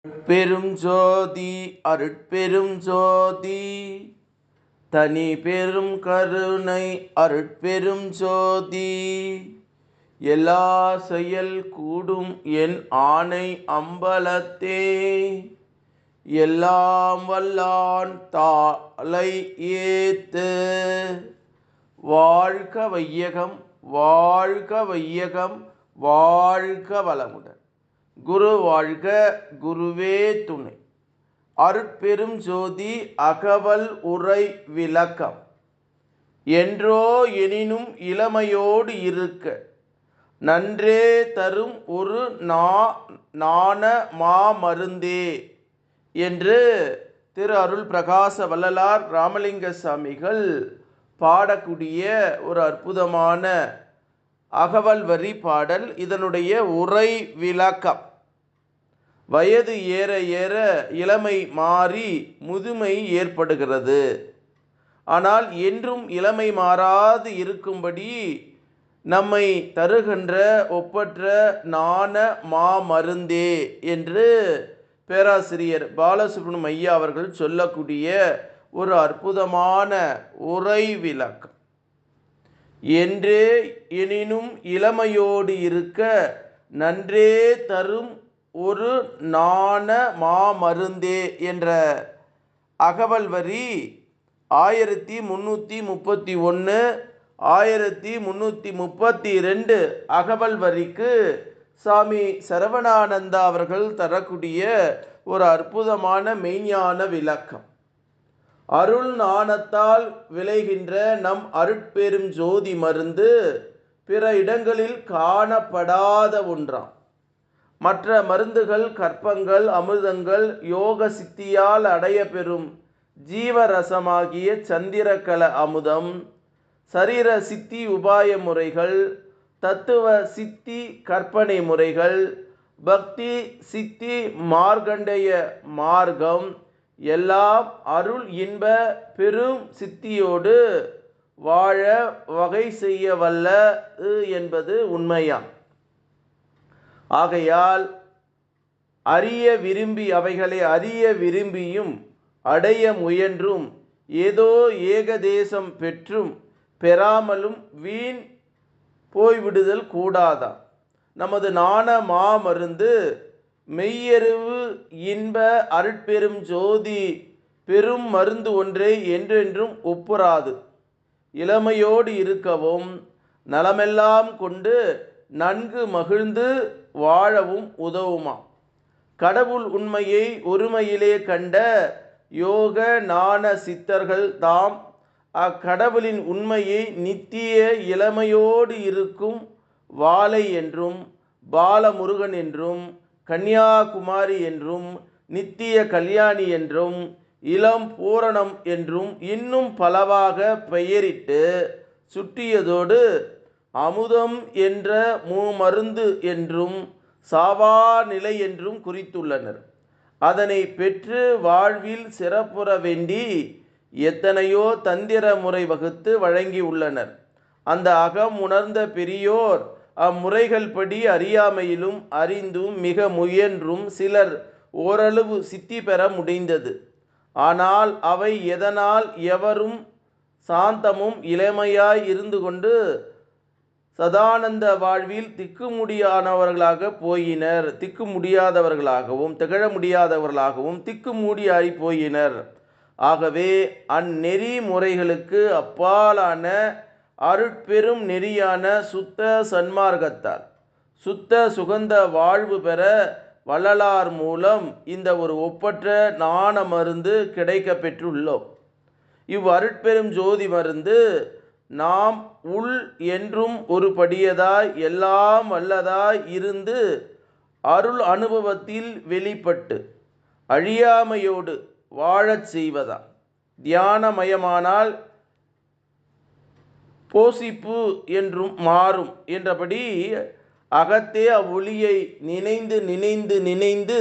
பெரும் ஜோதி அருட்பெரும் ஜோதி தனி பெரும் கருணை அருட்பெரும் ஜோதி எல்லா செயல் கூடும் என் ஆணை அம்பலத்தே எல்லாம் வல்லான் தாளை ஏத்து வாழ்க வையகம் வாழ்க வையகம் வாழ்க வளமுடன். குரு வாழ்க குருவே துணை. அருட்பெரும் ஜோதி அகவல் உரை விளக்கம். என்றோ எனினும் இளமையோடு இருக்க நன்றே தரும் ஒரு நாண மாமருந்தே என்று திரு அருள் பிரகாச வள்ளலார் ராமலிங்க சாமிகள் பாடக்கூடிய ஒரு அற்புதமான அகவல் வரி பாடல். இதனுடைய உரை விளக்கம். வயது ஏற ஏற இளமை மாறி முதுமை ஏற்படுகிறது. ஆனால் என்றும் இளமை மாறாது இருக்கும்படி நம்மை தருகின்ற ஒப்பற்ற நாண மாமருந்தே என்று பேராசிரியர் பாலசுப்ரமணியம் ஐயா அவர்கள் சொல்லக்கூடிய ஒரு அற்புதமான உரை விளக்கம். என்றே எனினும் இளமையோடு இருக்க நன்றே தரும் ஒரு நாண மாமருந்தே என்ற அகவல் வரி 1331 1332 அகவல் வரிக்கு சாமி சரவணானந்தா அவர்கள் தரக்கூடிய ஒரு அற்புதமான மெய்ஞான விளக்கம். அருள் நாணத்தால் விளைகின்ற நம் அருட்பெரும் ஜோதி மருந்து பிற இடங்களில் காணப்படாத ஒன்றாம். மற்ற மருந்துகள் கற்பங்கள் அமிர்தங்கள் யோக சித்தியால் அடைய பெறும் ஜீவரசமாகிய சந்திரகல அமுதம், சரீர சித்தி உபாய முறைகள், தத்துவ சித்தி கற்பனை முறைகள், பக்தி சித்தி மார்க்கண்டேய மார்க்கம் எல்லாம் அருள் இன்ப பெரும் சித்தியோடு வாழ வகை செய்ய வல்ல என்பது உண்மையாம். ஆகையால் அவைகளை அறிய விரும்பியும் அடைய முயன்றும் ஏதோ ஏகதேசம் பெற்றும் பெறாமலும் வீண் போய்விடுதல் கூடாதா. நமது நாண மாமருந்து மெய்யறிவு இன்ப அருட்பெரும் ஜோதி பெரும் மருந்து ஒன்றே என்றென்றும் ஒப்புறாது. இளமையோடு இருக்கவும் நலமெல்லாம் கொண்டு நன்கு மகிழ்ந்து வாழவும் உதவுமா. கடவுள் உண்மையை ஒருமையிலே கண்ட யோக ஞான சித்தர்கள் தாம் அக்கடவுளின் உண்மையை நித்திய இளமையோடு இருக்கும் வாளை என்றும் பாலமுருகன் என்றும் கன்னியாகுமாரி என்றும் நித்திய கல்யாணி என்றும் இளம் பூரணம் என்றும் இன்னும் பலவாக பெயரிட்டு சுட்டியதோடு அமுதம் என்ற மூமருந்து என்றும் சாவா நிலை என்றும் குறித்துள்ளனர். அதனை பெற்று வாழ்வில் சிறப்புற வேண்டி எத்தனையோ தந்திர முறை வகுத்து வழங்கியுள்ளனர். அந்த அகம் உணர்ந்த பெரியோர் அம்முறைகள் படி அறியாமையிலும் அறிந்தும் மிக முயன்றும் சிலர் ஓரளவு சித்தி பெற முடிந்தது. ஆனால் அவை எதனால் எவரும் சாந்தமும் இளமையாய் இருந்து கொண்டு சதானந்த வாழ்வில் திக்குமுடியாதவர்களாகவும் திகழ முடியாதவர்களாகவும் திக்குமூடியாய் போயினர். ஆகவே அந்நெறி முறைகளுக்கு அப்பாலான அருட்பெரும் நெறியான சுத்த சன்மார்க்கத்தால் சுத்த சுகந்த வாழ்வு பெற வள்ளலார் மூலம் இந்த ஒரு ஒப்பற்ற நாண மருந்து கிடைக்க பெற்றுள்ளோம். அருட்பெரும் ஜோதி மருந்து நாம் உள் என்றும் ஒரு படியதாய் எல்லாம் வல்லதாய் இருந்து அருள் அனுபவத்தில் வெளிப்பட்டு அழியாமையோடு வாழச் செய்வதா. தியானமயமானால் போசிப்பு என்றும் மாறும் என்றபடி அகத்தே அவ்வொளியை நினைந்து நினைந்து நினைந்து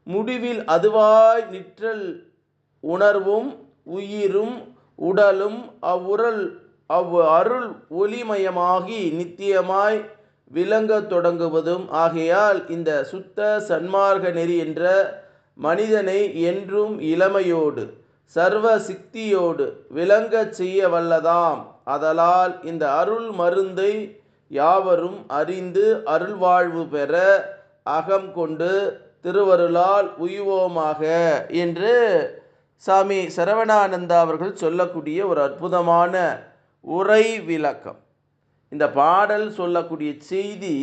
முடிவில் அதுவாய் நிற்றல் உணர்வும் உயிரும் உடலும் அருள் ஒளிமயமாகி நித்தியமாய் விளங்கத் தொடங்குவதும் ஆகையால் இந்த சுத்த சன்மார்க்க நெறி என்ற மனிதனை என்றும் இளமையோடு சர்வ சித்தியோடு விளங்கச் செய்ய வல்லதாம். அதலால் இந்த அருள் மருந்தை யாவரும் அறிந்து அருள்வாழ்வு பெற அகம் கொண்டு திருவருளால் உய்வோமாக என்று சாமி சரவணானந்தா அவர்கள் சொல்லக்கூடிய ஒரு அற்புதமான உரை விளக்கம். இந்த பாடல் சொல்லக்கூடிய செய்தி,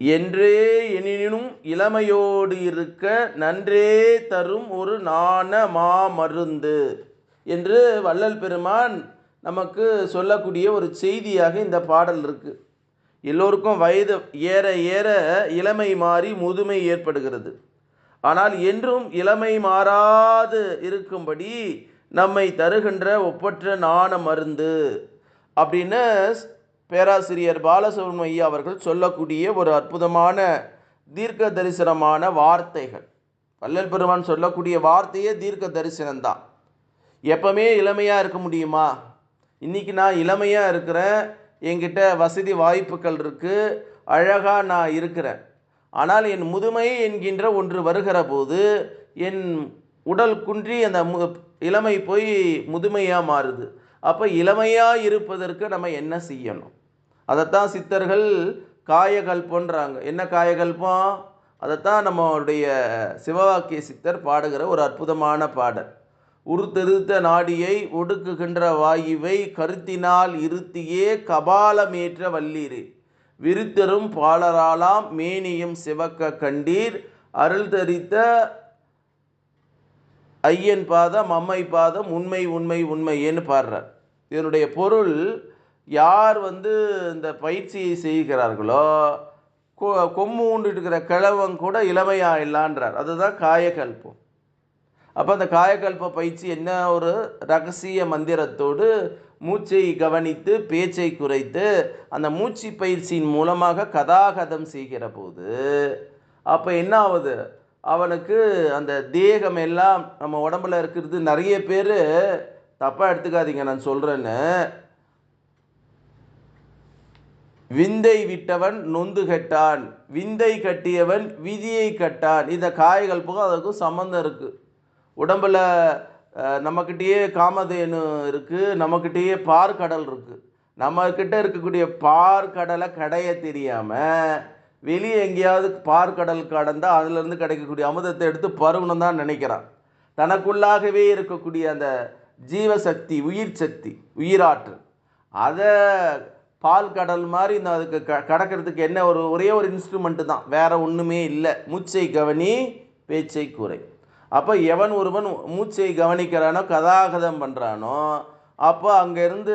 என்றே எனினும் இளமையோடு இருக்க நன்றே தரும் ஒரு நாண மாமருந்து என்று வள்ளல் பெருமான் நமக்கு சொல்லக்கூடிய ஒரு செய்தியாக இந்த பாடல் இருக்குது. எல்லோருக்கும் வயது ஏற ஏற இளமை மாறி முதுமை ஏற்படுகிறது. ஆனால் என்றும் இளமை மாறாது இருக்கும்படி நம்மை தருகின்ற ஒப்பற்ற நாண மருந்து அப்படின்னு பேராசிரியர் பாலசுப்ரமணியம் ஐயா அவர்கள் சொல்லக்கூடிய ஒரு அற்புதமான தீர்க்க தரிசனமான வார்த்தைகள். வள்ளல் பெருமான் சொல்லக்கூடிய வார்த்தையே தீர்க்க தரிசனம்தான். எப்பவுமே இளமையாக இருக்க முடியுமா? இன்றைக்கி நான் இளமையாக இருக்கிறேன், என்கிட்ட வசதி வாய்ப்புகள் இருக்குது, அழகாக நான் இருக்கிறேன். ஆனால் என் முதுமை என்கின்ற ஒன்று வருகிற போது என் உடல் குன்றி அந்த இளமை போய் முதுமையாக மாறுது. அப்போ இளமையாக இருப்பதற்கு நம்ம என்ன செய்யணும்? அதைத்தான் சித்தர்கள் காயகல்பன்றாங்க. என்ன காயகல்பம்? அதைத்தான் நம்மளுடைய சிவவாக்கிய சித்தர் பாடுகிற ஒரு அற்புதமான பாடல். உருத்தெருத்த நாடியை ஒடுக்குகின்ற வாயுவை கருத்தினால் இருத்தியே கபாலமேற்ற வல்லீரே விருத்தரும் பாலராலாம் மேனியும் சிவக்க கண்டீர் அருள் தரித்த ஐயன் பாதம் அம்மை பாதம் உண்மை உண்மை உண்மைன்னு பாடுறார். இதனுடைய பொருள், யார் இந்த பயிற்சியை செய்கிறார்களோ கொம்பு உண்டு இருக்கிற கிழவன் கூட இளமையாயிடலான்றார். அதுதான் காயகல்பம். அப்போ அந்த காயகல்ப பயிற்சி என்ன? ஒரு ரகசிய மந்திரத்தோடு மூச்சை கவனித்து பேச்சை குறைத்து அந்த மூச்சு பயிற்சியின் மூலமாக கதாகதம் செய்கிற போது அப்போ என்ன ஆகுது? அவனுக்கு அந்த தேகம் எல்லாம் நம்ம உடம்புல இருக்கிறது. நிறைய பேர் தப்பாக எடுத்துக்காதீங்க நான் சொல்கிறேன்னு, விந்தை விட்டவன் நொந்து கட்டான், விந்தை கட்டியவன் விதியை கட்டான். இந்த காயகல்புக்கும் அதுக்கும் சம்மந்தம் இருக்குது. உடம்பில் நம்மக்கிட்டேயே காமதேனு இருக்குது, நம்மக்கிட்டேயே பார்க்கடல் இருக்குது. நம்மக்கிட்ட இருக்கக்கூடிய பார்க்கடலை கடைய தெரியாமல் வெளியே எங்கேயாவது பார்க்கடல் கடந்தால் அதிலிருந்து கிடைக்கக்கூடிய அமுதத்தை எடுத்து பருவணும் தான் நினைக்கிறான். தனக்குள்ளாகவே இருக்கக்கூடிய அந்த ஜீவசக்தி, உயிர் சக்தி, உயிராற்றல், அதை பால் கடல் மாதிரி அதுக்கு கடக்கிறதுக்கு என்ன ஒரே ஒரு இன்ஸ்ட்ருமெண்ட்டு தான், வேற ஒன்றுமே இல்லை. மூச்சை கவனி பேச்சை குறை. அப்போ எவன் ஒருவன் மூச்சை கவனிக்கிறானோ கதாகதம் பண்ணுறானோ அப்போ அங்கேருந்து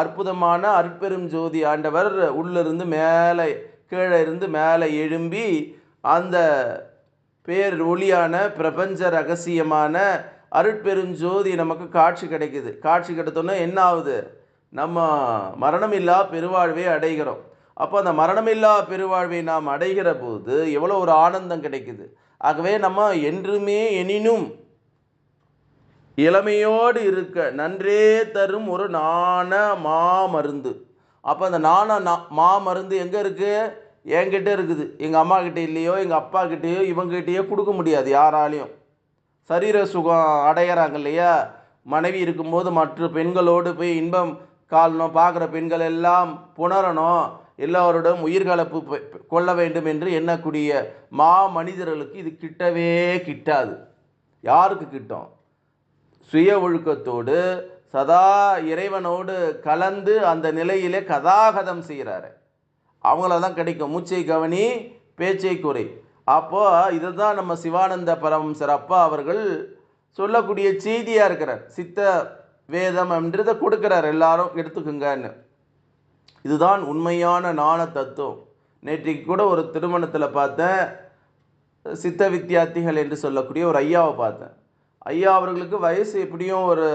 அற்புதமான அற்பெரும் ஜோதி ஆண்டவர் உள்ளிருந்து மேலே கீழே இருந்து மேலே எழும்பி அந்த பேர் ஒளியான பிரபஞ்ச ரகசியமான அருட்பெருஞ்சோதி நமக்கு காட்சி கிடைக்குது. காட்சி கிடைத்தோன்னா என்ன ஆகுது? நம்ம மரணமில்லா பெருவாழ்வை அடைகிறோம். அப்போ அந்த மரணமில்லா பெருவாழ்வை நாம் அடைகிற போது எவ்வளோ ஒரு ஆனந்தம் கிடைக்குது. ஆகவே நம்ம என்றுமே எனினும் இளமையோடு இருக்க நன்றே தரும் ஒரு நாண மாமருந்து. அப்போ அந்த மாமருந்து எங்கே இருக்குது? என்கிட்ட இருக்குது. எங்கள் அம்மா கிட்டே இல்லையோ, எங்கள் அப்பா கிட்டேயோ, இவங்ககிட்டயோ கொடுக்க முடியாது யாராலையும். சரீர சுகம் அடையிறாங்க இல்லையா? மனைவி இருக்கும்போது மற்ற பெண்களோடு போய் இன்பம் காலணும், பார்க்குற பெண்கள் எல்லாம் புணரணும், எல்லோருடன் உயிர்கலப்பு கொள்ள வேண்டும் என்று எண்ணக்கூடிய மனிதர்களுக்கு இது கிட்டவே கிட்டாது. யாருக்கு கிட்டும்? சுய ஒழுக்கத்தோடு சதா இறைவனோடு கலந்து அந்த நிலையிலே கதாகதம் செய்கிறாரு, அவங்கள தான் கிடைக்கும். மூச்சை கவனி பேச்சை குறை. அப்போ இதுதான் நம்ம சிவானந்த பரமஹம்சர் அப்பா அவர்கள் சொல்லக்கூடிய செய்தியாக இருக்கிறார். சித்த வேதம் என்றதை கொடுக்குறார், எல்லாரும் எடுத்துக்குங்கன்னு. இதுதான் உண்மையான ஞான தத்துவம். நேற்றைக்கு கூட ஒரு திருமணத்தில் பார்த்தேன், சித்த வித்தியார்த்திகள் என்று சொல்லக்கூடிய ஒரு ஐயாவை பார்த்தேன். ஐயா அவர்களுக்கு வயசு எப்படியும் ஒரு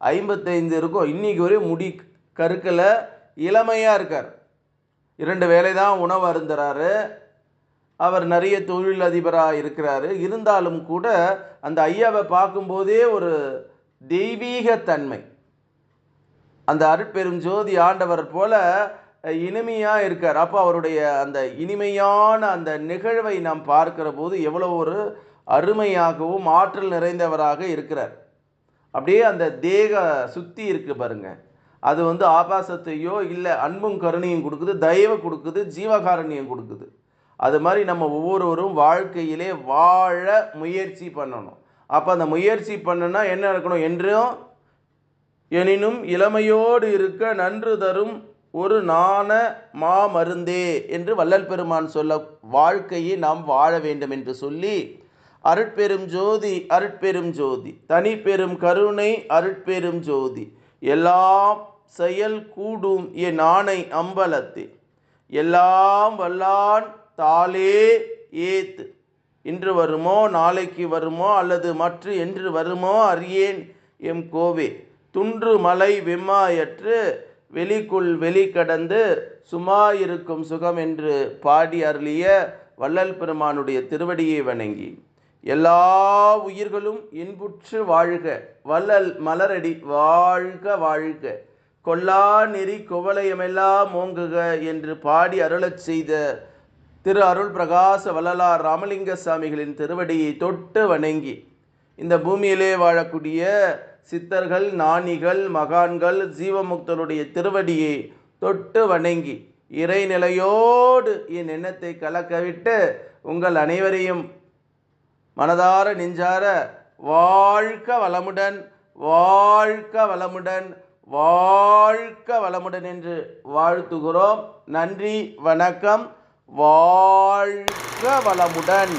55 இருக்கும். இன்றைக்கி ஒரே முடி கருக்கலை, இளமையாக இருக்கார். 2 வேளை தான் உணவு அருந்துறாரு. அவர் நிறைய தொழிலதிபராக இருக்கிறாரு. இருந்தாலும் கூட அந்த ஐயாவை பார்க்கும்போதே ஒரு தெய்வீகத்தன்மை, அந்த அருட்பெரும் ஜோதி ஆண்டவர் போல இனிமையாக இருக்கார். அப்போ அவருடைய அந்த இனிமையான அந்த நிகழ்வை நாம் பார்க்கிற போது எவ்வளோ ஒரு அருமையாகவும் ஆற்றல் நிறைந்தவராக இருக்கிறார். அப்படியே அந்த தேக சுத்தி இருக்கு பாருங்க, அது ஆபாசத்தையோ இல்லை அன்பும் கருணையும் கொடுக்குது, தயவை கொடுக்குது, ஜீவகாரண்யம் கொடுக்குது. அது மாதிரி நம்ம ஒவ்வொருவரும் வாழ்க்கையிலே வாழ முயற்சி பண்ணணும். அப்போ அந்த முயற்சி பண்ணனா என்ன இருக்கணும்? என்றும் எனினும் இளமையோடு இருக்க நன்று தரும் ஒரு நாண மாமருந்தே என்று வள்ளல் பெருமான் சொல்ல வாழ்க்கையை நாம் வாழ வேண்டும் என்று சொல்லி, அருட்பெரும் ஜோதி அருட்பெரும் ஜோதி தனிப்பெரும் கருணை அருட்பெரும் ஜோதி எல்லாம் செயல் கூடும் என் ஆணை அம்பலத்து எல்லாம் வல்லான் தாளே ஏத்து இன்று வருமோ நாளைக்கு வருமோ அல்லது மற்ற என்று வருமோ அறியேன் எம் கோவே துன்று மலை வெம்மாயற்று வெளிக்குள் வெளி கடந்து சும்மாயிருக்கும் சுகம் என்று பாடி அருளிய வள்ளல் பெருமானுடைய திருவடியை வணங்கி எல்லா உயிர்களும் இன்புற்று வாழ்க, வள்ளல் மலரடி வாழ்க வாழ்க, கொல்லா நெறி குவளையமெல்லாம் ஓங்குக என்று பாடி அருளச் செய்த திரு அருள் பிரகாச வள்ளலார் ராமலிங்க சாமிகளின் திருவடியை தொட்டு வணங்கி, இந்த பூமியிலே வாழக்கூடிய சித்தர்கள், ஞானிகள், மகான்கள், ஜீவமுக்தருடைய திருவடியை தொட்டு வணங்கி இறைநிலையோடு என் எண்ணத்தை கலக்கவிட்டு உங்கள் அனைவரையும் மனதார நெஞ்சார வாழ்க வளமுடன், வாழ்க வளமுடன், வாழ்க வளமுடன் என்று வாழ்த்துகிறோம். நன்றி, வணக்கம். வாழ்க வளமுடன்.